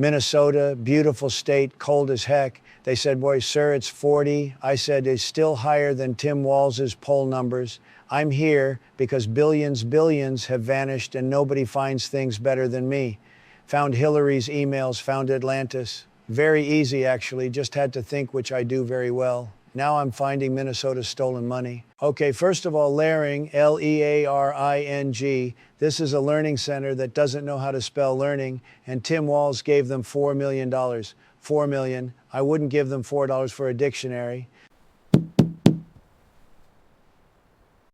Minnesota, beautiful state, cold as heck. They said, boy, sir, it's 40. I said, it's still higher than Tim Walz's poll numbers. I'm here because billions have vanished and nobody finds things better than me. Found Hillary's emails, found Atlantis. Very easy, actually, just had to think, which I do very well. Now I'm finding Minnesota's stolen money. Okay, first of all, Learing, Learing. This is a learning center that doesn't know how to spell learning, and Tim Walz gave them $4 million. $4 million. I wouldn't give them $4 for a dictionary.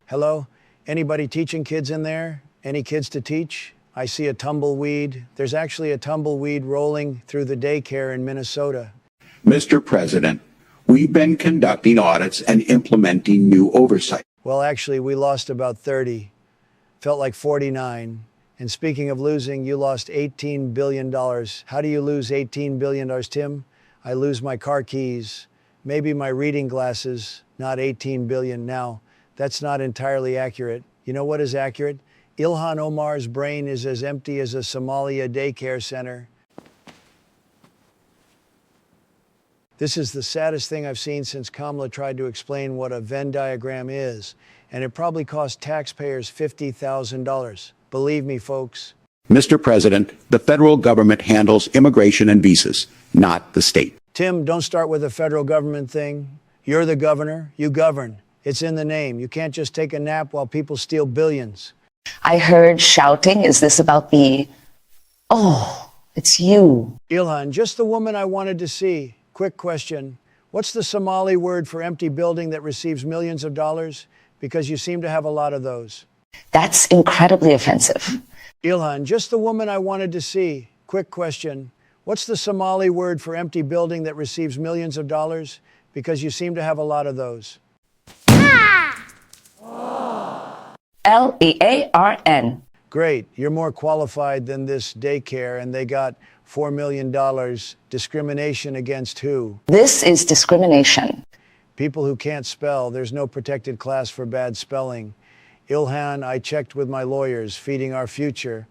Hello? Anybody teaching kids in there? Any kids to teach? I see a tumbleweed. There's actually a tumbleweed rolling through the daycare in Minnesota. Mr. President, we've been conducting audits and implementing new oversight. Well, actually, we lost about 30. Felt like 49. And speaking of losing, you lost $18 billion. How do you lose $18 billion, Tim? I lose my car keys, maybe my reading glasses, not 18 billion now. That's not entirely accurate. You know what is accurate? Ilhan Omar's brain is as empty as a Somali daycare center. This is the saddest thing I've seen since Kamala tried to explain what a Venn diagram is, and it probably cost taxpayers $50,000. Believe me, folks. Mr. President, the federal government handles immigration and visas, not the state. Tim, don't start with a federal government thing. You're the governor. You govern. It's in the name. You can't just take a nap while people steal billions. I heard shouting. Is this about the... Oh, it's you. Ilhan, just the woman I wanted to see. Quick question. What's the Somali word for empty building that receives millions of dollars? Because you seem to have a lot of those. That's incredibly offensive. Ilhan, just the woman I wanted to see. Quick question. What's the Somali word for empty building that receives millions of dollars? Because you seem to have a lot of those. Learn. Great. You're more qualified than this daycare, and they got $4 million. Discrimination against who? This is discrimination. People who can't spell. There's no protected class for bad spelling. Ilhan, I checked with my lawyers, feeding our future.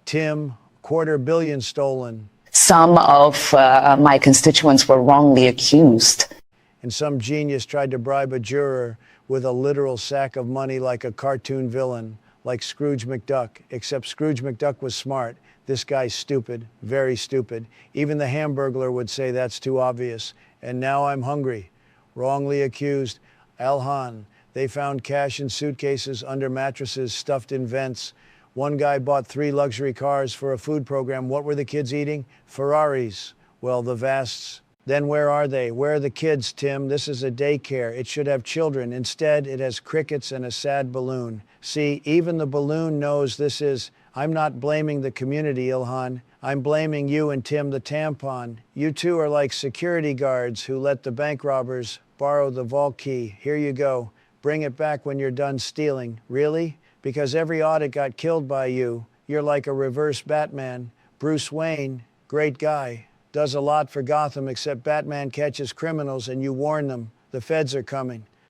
Tim, $250 million stolen. Some of my constituents were wrongly accused. And some genius tried to bribe a juror with a literal sack of money like a cartoon villain, like Scrooge McDuck, except Scrooge McDuck was smart. This guy's stupid, very stupid. Even the Hamburglar would say that's too obvious. And now I'm hungry. Wrongly accused. Ilhan, they found cash in suitcases under mattresses stuffed in vents. One guy bought 3 luxury cars for a food program. What were the kids eating? Ferraris. Well, the vasts. Then where are they? Where are the kids, Tim? This is a daycare. It should have children. Instead, it has crickets and a sad balloon. See, even the balloon knows this is... I'm not blaming the community, Ilhan. I'm blaming you and Tim the tampon. You two are like security guards who let the bank robbers borrow the vault key. Here you go. Bring it back when you're done stealing. Really? Because every audit got killed by you. You're like a reverse Batman. Bruce Wayne, great guy. Does a lot for Gotham, except Batman catches criminals and you warn them. The feds are coming.